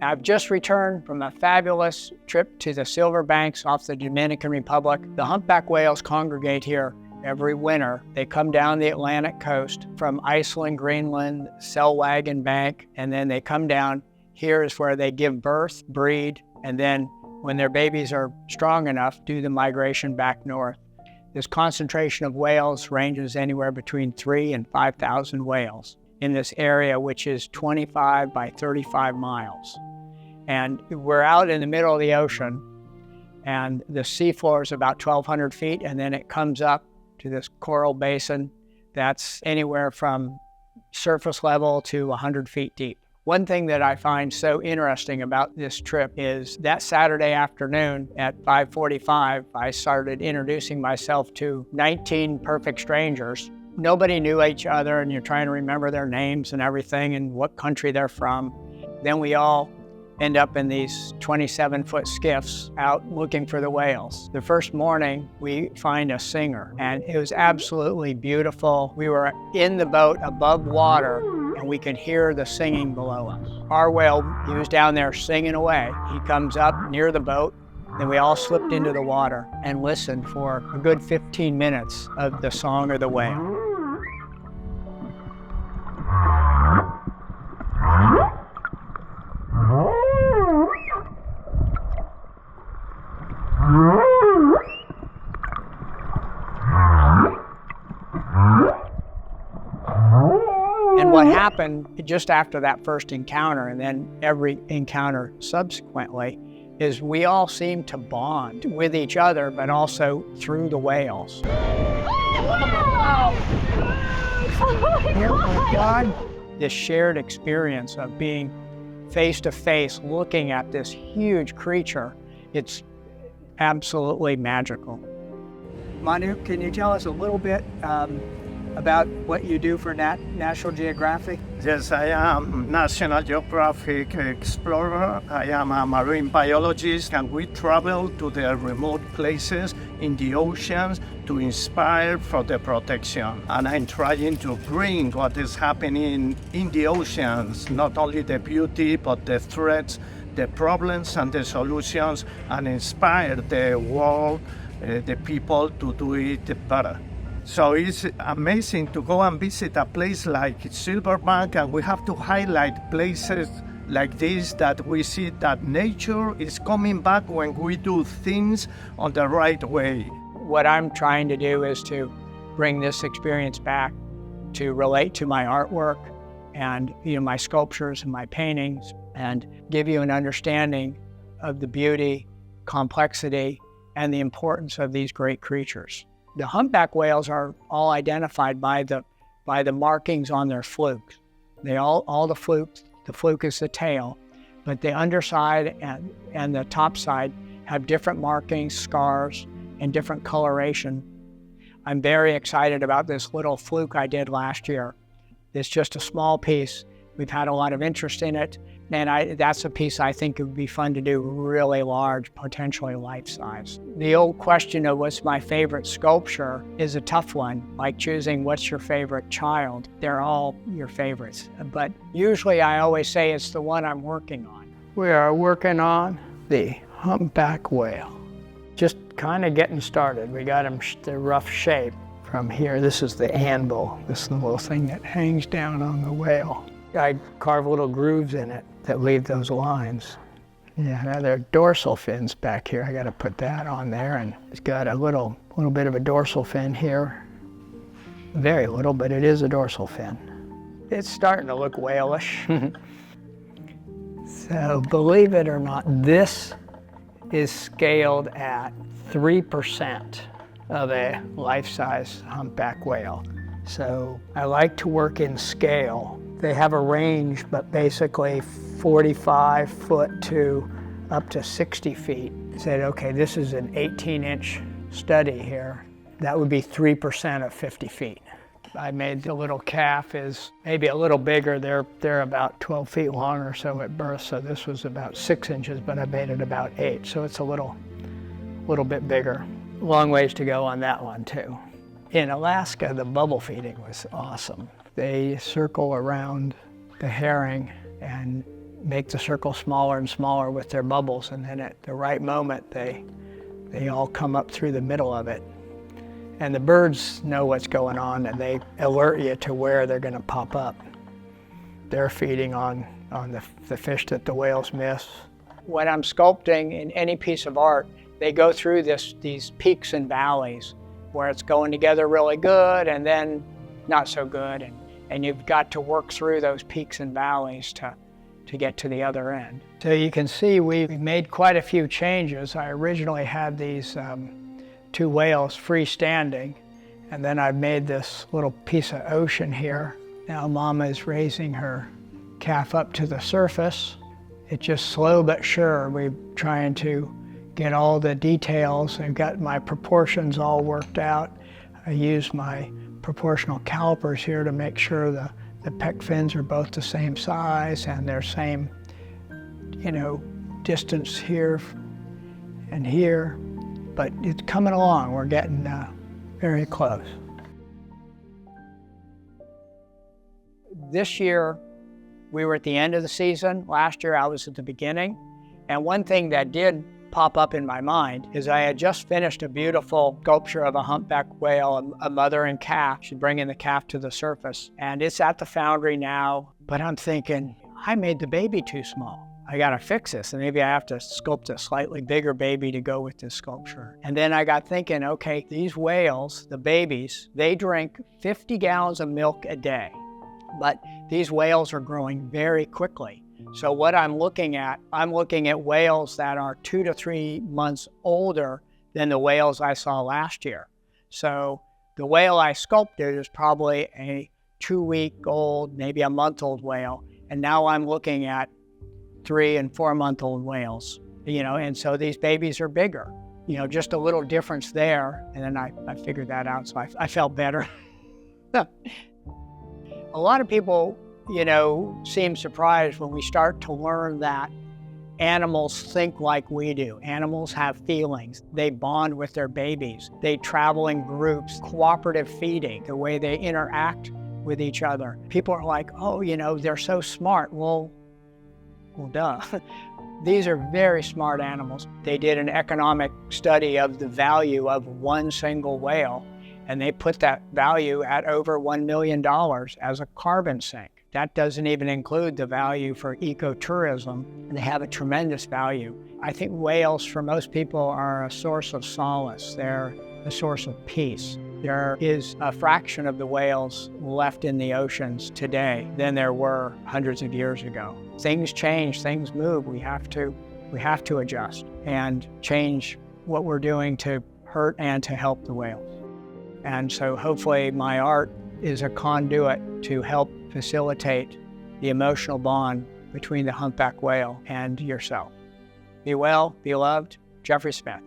I've just returned from a fabulous trip to the Silver Banks off the Dominican Republic. The humpback whales congregate here every winter. They come down the Atlantic coast from Iceland, Greenland, Selwagen Bank, and then they come down. Here is where they give birth, breed, and then when their babies are strong enough, do the migration back north. This concentration of whales ranges anywhere between 3,000 and 5,000 whales in this area, which is 25 by 35 miles. And we're out in the middle of the ocean, and the seafloor is about 1,200 feet, and then it comes up to this coral basin that's anywhere from surface level to 100 feet deep. One thing that I find so interesting about this trip is that Saturday afternoon at 5:45, I started introducing myself to 19 perfect strangers. Nobody knew each other, and you're trying to remember their names and everything and what country they're from. Then we all end up in these 27-foot skiffs out looking for the whales. The first morning, we find a singer, and it was absolutely beautiful. We were in the boat above water, and we could hear the singing below us. Our whale, he was down there singing away. He comes up near the boat, then we all slipped into the water and listened for a good 15 minutes of the song of the whale. And what happened just after that first encounter, and then every encounter subsequently, is we all seemed to bond with each other, but also through the whales. Oh my God! This shared experience of being face to face, looking at this huge creature, it's absolutely magical. Manu, can you tell us a little bit about what you do for National Geographic? Yes, I am National Geographic explorer. I am a marine biologist, and we travel to the remote places in the oceans to inspire for the protection. And I'm trying to bring what is happening in the oceans, not only the beauty, but the threats, the problems and the solutions, and inspire the world, the people to do it better. So it's amazing to go and visit a place like Silverbank, and we have to highlight places like this that we see that nature is coming back when we do things on the right way. What I'm trying to do is to bring this experience back to relate to my artwork and my sculptures and my paintings, and give you an understanding of the beauty, complexity, and the importance of these great creatures. The humpback whales are all identified by the markings on their flukes. All the fluke is the tail, but the underside and the top side have different markings, scars, and different coloration. I'm very excited about this little fluke I did last year. It's just a small piece. We've had a lot of interest in it, and that's a piece I think it would be fun to do really large, potentially life-size. The old question of what's my favorite sculpture is a tough one, like choosing what's your favorite child. They're all your favorites, but usually I always say it's the one I'm working on. We are working on the humpback whale. Just kind of getting started. We got him the rough shape. From here, this is the anvil, this little thing that hangs down on the whale. I carve little grooves in it that leave those lines. Yeah, now there are dorsal fins back here. I got to put that on there, and it's got a little bit of a dorsal fin here. Very little, but it is a dorsal fin. It's starting to look whalish. So believe it or not, this is scaled at 3% of a life-size humpback whale. So I like to work in scale. They have a range, but basically 45 foot to up to 60 feet. I said, okay, this is an 18-inch study here. That would be 3% of 50 feet. I made the little calf is maybe a little bigger. They're about 12 feet long or so at birth, so this was about 6 inches, but I made it about 8, so it's a little bit bigger. Long ways to go on that one too. In Alaska, the bubble feeding was awesome. They circle around the herring, and make the circle smaller and smaller with their bubbles, and then at the right moment they all come up through the middle of it. And the birds know what's going on, and they alert you to where they're going to pop up. They're feeding on the fish that the whales miss. When I'm sculpting in any piece of art, they go through these peaks and valleys where it's going together really good and then not so good. And you've got to work through those peaks and valleys to get to the other end. So you can see we've made quite a few changes. I originally had these two whales freestanding, and then I've made this little piece of ocean here. Now Mama is raising her calf up to the surface. It's just slow but sure. We're trying to get all the details. I've got my proportions all worked out. I use my proportional calipers here to make sure the pec fins are both the same size and they're same, distance here and here. But it's coming along. We're getting very close. This year, we were at the end of the season. Last year, I was at the beginning. And one thing that did pop up in my mind is I had just finished a beautiful sculpture of a humpback whale, a mother and calf. She's bringing the calf to the surface. And it's at the foundry now. But I'm thinking, I made the baby too small. I gotta fix this, and maybe I have to sculpt a slightly bigger baby to go with this sculpture. And then I got thinking, okay, these whales, the babies, they drink 50 gallons of milk a day, but these whales are growing very quickly. So what I'm looking at whales that are 2 to 3 months older than the whales I saw last year. So the whale I sculpted is probably a 2-week-old, maybe a month-old whale, and now I'm looking at 3- and 4-month-old whales, and so these babies are bigger, just a little difference there. And then I figured that out, so I felt better. A lot of people, seem surprised when we start to learn that animals think like we do. Animals have feelings. They bond with their babies. They travel in groups, cooperative feeding, the way they interact with each other. People are like, oh, they're so smart. Well, duh. These are very smart animals. They did an economic study of the value of one single whale, and they put that value at over $1 million as a carbon sink. That doesn't even include the value for ecotourism. They have a tremendous value. I think whales, for most people, are a source of solace. They're a source of peace. There is a fraction of the whales left in the oceans today than there were hundreds of years ago. Things change, things move. We have to adjust and change what we're doing to hurt and to help the whales. And so hopefully my art is a conduit to help facilitate the emotional bond between the humpback whale and yourself. Be well, be loved. Geoffrey Smith.